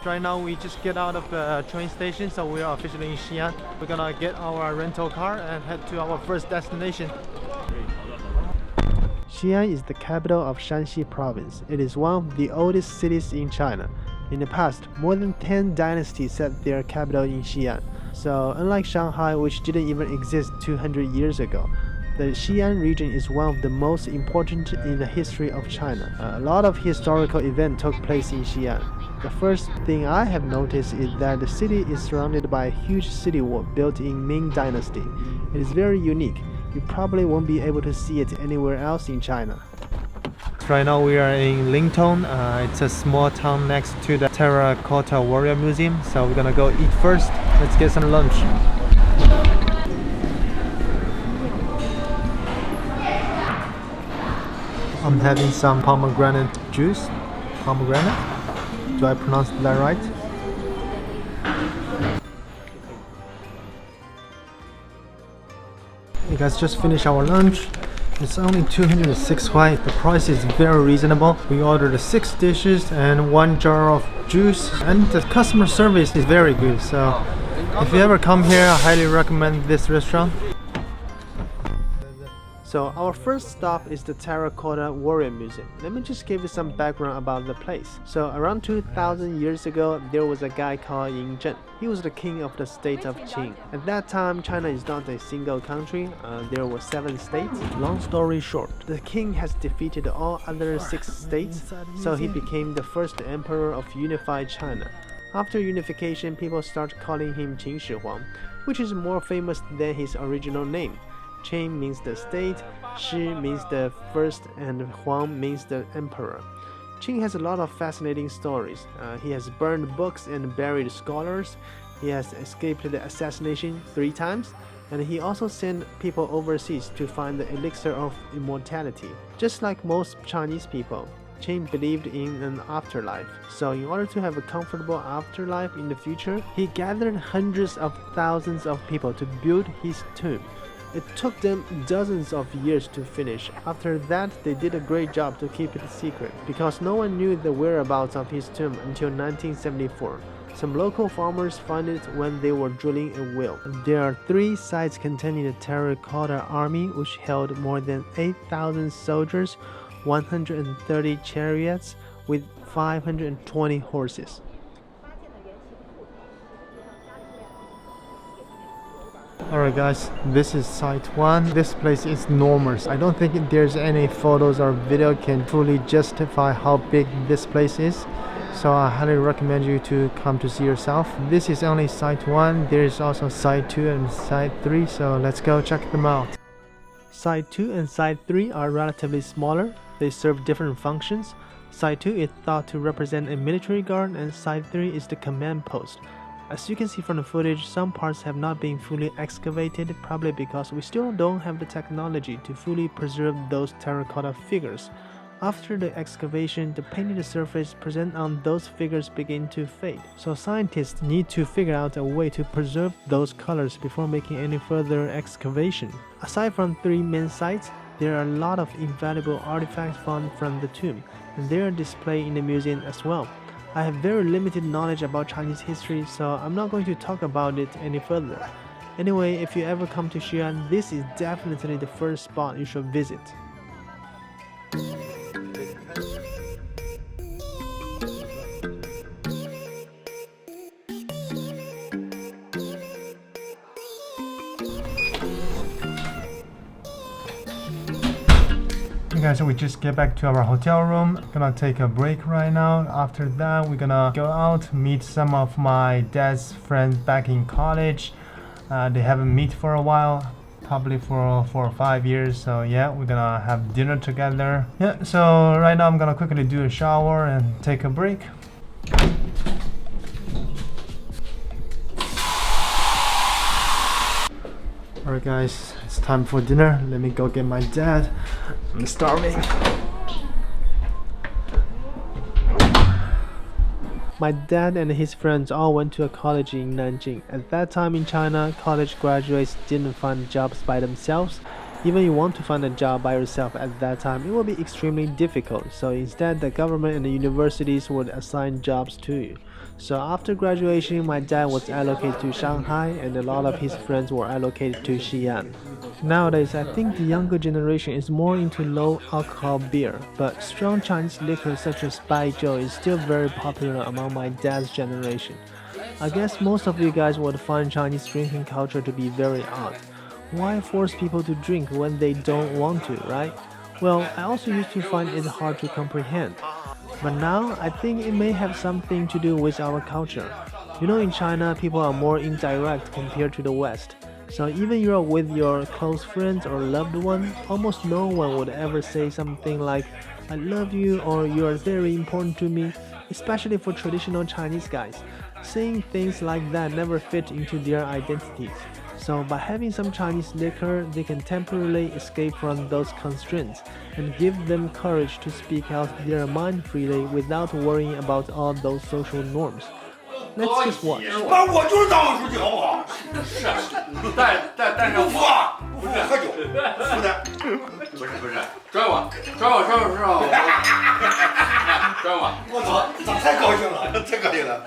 Right now we just get out of the train station, so we are officially in Xi'an. We're gonna get our rental car and head to our first destination. Xi'an is the capital of Shanxi province. It is one of the oldest cities in China. In the past, more than 10 dynasties set their capital in Xi'an. So unlike Shanghai, which didn't even exist 200 years ago, the Xi'an region is one of the most important in the history of China. A lot of historical events took place in Xi'an. The first thing I have noticed is that the city is surrounded by a huge city wall built in Ming Dynasty. It is very unique. You probably won't be able to see it anywhere else in China. Right now we are in Lingtong. It's a small town next to the Terracotta Warrior Museum. So we're gonna go eat first. Let's get some lunch. I'm having some pomegranate juice. Pomegranate? Do I pronounce that right? You guys just finished our lunch. It's only 206 Huai. The price is very reasonable. We ordered 6 dishes and 1 jar of juice, and the customer service is very good. So if you ever come here, I highly recommend this restaurant. So our first stop is the Terracotta Warrior Museum. Let me just give you some background about the place. So around 2000 years ago, there was a guy called Yin Zhen. He was the king of the state of Qing. At that time, China is not a single country. There were 7 states. Long story short, the king has defeated all other 6 states, so he became the first emperor of unified China. After unification, people started calling him Qin Shi Huang, which is more famous than his original name. Qin means the state, Shi means the first, and Huang means the emperor. Qin has a lot of fascinating stories. He has burned books and buried scholars. He has escaped the assassination 3 times, and he also sent people overseas to find the elixir of immortality. Just like most Chinese people, Qin believed in an afterlife. So in order to have a comfortable afterlife in the future, he gathered hundreds of thousands of people to build his tomb. It took them dozens of years to finish. After that, they did a great job to keep it secret, because no one knew the whereabouts of his tomb until 1974. Some local farmers found it when they were drilling a well. There are 3 sites containing the Terracotta Army, which held more than 8,000 soldiers, 130 chariots with 520 horses. Alright guys, this is site 1. This place is enormous. I don't think there's any photos or video can fully justify how big this place is. So I highly recommend you to come to see yourself. This is only site 1. There is also site 2 and site 3, so let's go check them out. Site 2 and site 3 are relatively smaller. They serve different functions. Site 2 is thought to represent a military guard, and site 3 is the command post. As you can see from the footage, some parts have not been fully excavated, probably because we still don't have the technology to fully preserve those terracotta figures. After the excavation, the painted surface present on those figures begin to fade. So scientists need to figure out a way to preserve those colors before making any further excavation. Aside from 3 main sites, there are a lot of invaluable artifacts found from the tomb, and they are displayed in the museum as well. I have very limited knowledge about Chinese history, so I'm not going to talk about it any further. Anyway, if you ever come to Xi'an, this is definitely the first spot you should visit. Guys, so we just get back to our hotel room. Gonna take a break right now. After that, we're gonna go out, meet some of my dad's friends back in college. They haven't met for a while, probably for 4 or 5 years. So yeah, we're gonna have dinner together. Yeah, so right now I'm gonna quickly do a shower and take a break. Alright guys, it's time for dinner. Let me go get my dad. I'm starving. My dad and his friends all went to a college in Nanjing. At that time in China, college graduates didn't find jobs by themselves. Even if you want to find a job by yourself at that time, it will be extremely difficult. So instead, the government and the universities would assign jobs to you. So after graduation, my dad was allocated to Shanghai and a lot of his friends were allocated to Xi'an. Nowadays, I think the younger generation is more into low alcohol beer, but strong Chinese liquor such as baijiu is still very popular among my dad's generation. I guess most of you guys would find Chinese drinking culture to be very odd. Why force people to drink when they don't want to, right? Well, I also used to find it hard to comprehend. But now I think it may have something to do with our culture. You know, in China, people are more indirect compared to the West. So even you're with your close friends or loved one, almost no one would ever say something like, I love you or you are very important to me, especially for traditional Chinese guys. Saying things like that never fit into their identities. So by having some Chinese liquor, they can temporarily escape from those constraints and give them courage to speak out their mind freely without worrying about all those social norms. Let's just watch. 那我就是当委书记，好不好？是，但是不服啊，不服喝酒，服的。不是，转我，转我，我操，咋太高兴了，太高兴了！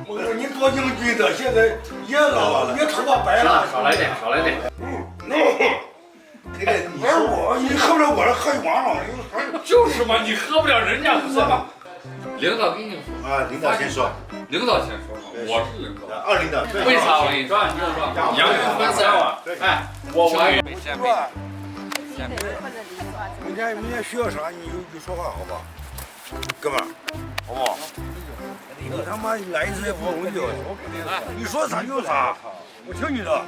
我说你高兴君的，现在也老了，也头发白了。少来点。这个你说我，你喝不了我这喝光了。就是嘛，你喝不了人家喝吧。领导给你说啊，领导先说。领导先说，我是领导。二领导。为啥我跟你说？你听我说，杨明分三碗。哎，我没见没。明天需要啥你就说话，好不好？哥们儿，好不好？你他妈来一次也不容易你说啥就啥，我听你的。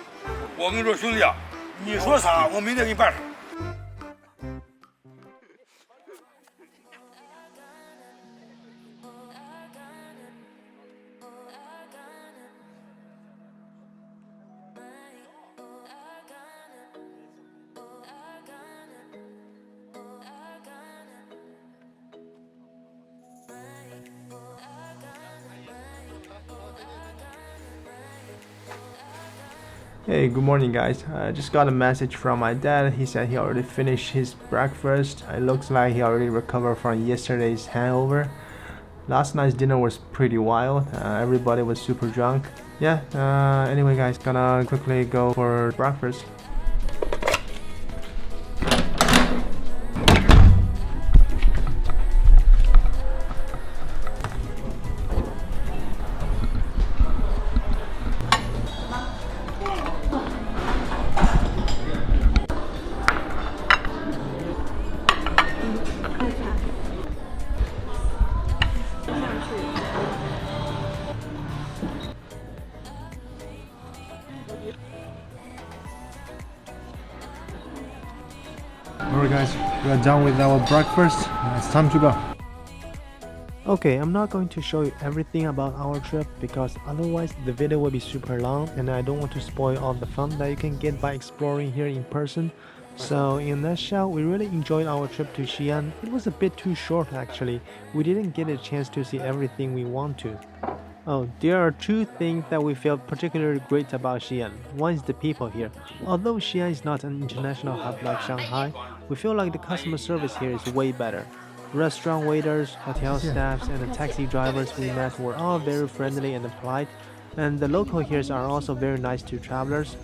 我跟你说，兄弟，你说啥，我明天给你办啥。Hey, good morning guys. I just got a message from my dad. He said he already finished his breakfast. It looks like he already recovered from yesterday's hangover. Last night's dinner was pretty wild. Everybody was super drunk. Yeah, anyway guys, gonna quickly go for breakfast. Alright guys, we are done with our breakfast. It's time to go. Okay, I'm not going to show you everything about our trip because otherwise the video will be super long and I don't want to spoil all the fun that you can get by exploring here in person. So in a nutshell, we really enjoyed our trip to Xi'an. It was a bit too short actually. We didn't get a chance to see everything we want to. Oh, there are two things that we felt particularly great about Xi'an. One is the people here. Although Xi'an is not an international hub like Shanghai, we feel like the customer service here is way better. Restaurant waiters, hotel staffs, and the taxi drivers we met were all very friendly and polite, and the local here are also very nice to travelers.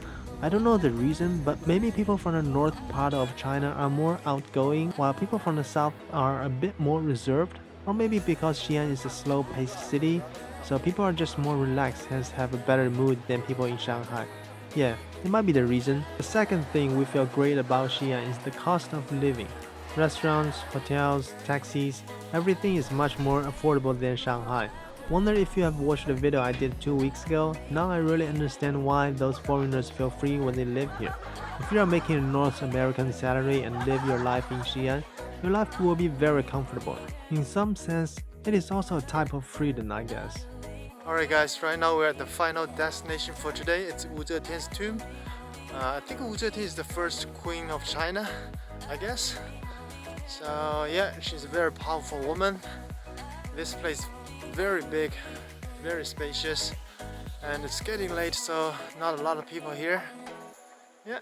I don't know the reason, but maybe people from the north part of China are more outgoing, while people from the south are a bit more reserved. Or maybe because Xi'an is a slow-paced city, so people are just more relaxed and have a better mood than people in Shanghai. Yeah, it might be the reason. The second thing we feel great about Xi'an is the cost of living. Restaurants, hotels, taxis, everything is much more affordable than Shanghai. Wonder if you have watched the video I did 2 weeks ago. Now I really understand why those foreigners feel free when they live here. If you are making a North American salary and live your life in Xi'an, your life will be very comfortable. In some sense, it is also a type of freedom, I guess. Alright guys, right now we're at the final destination for today. It's Wu Zetian's tomb. I think Wu Zetian is the first queen of China, I guess. So yeah, she's a very powerful woman. This place is very big, very spacious, and it's getting late, so not a lot of people here. Yeah.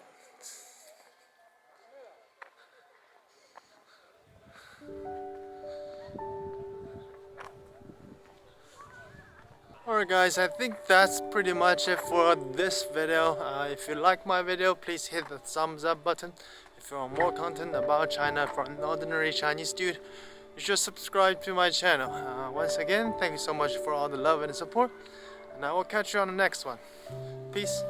Alright guys, I think that's pretty much it for this video. If you like my video, please hit the thumbs up button. If you want more content about China from an ordinary Chinese dude, you should subscribe to my channel. Once again, thank you so much for all the love and support, and I will catch you on the next one. Peace.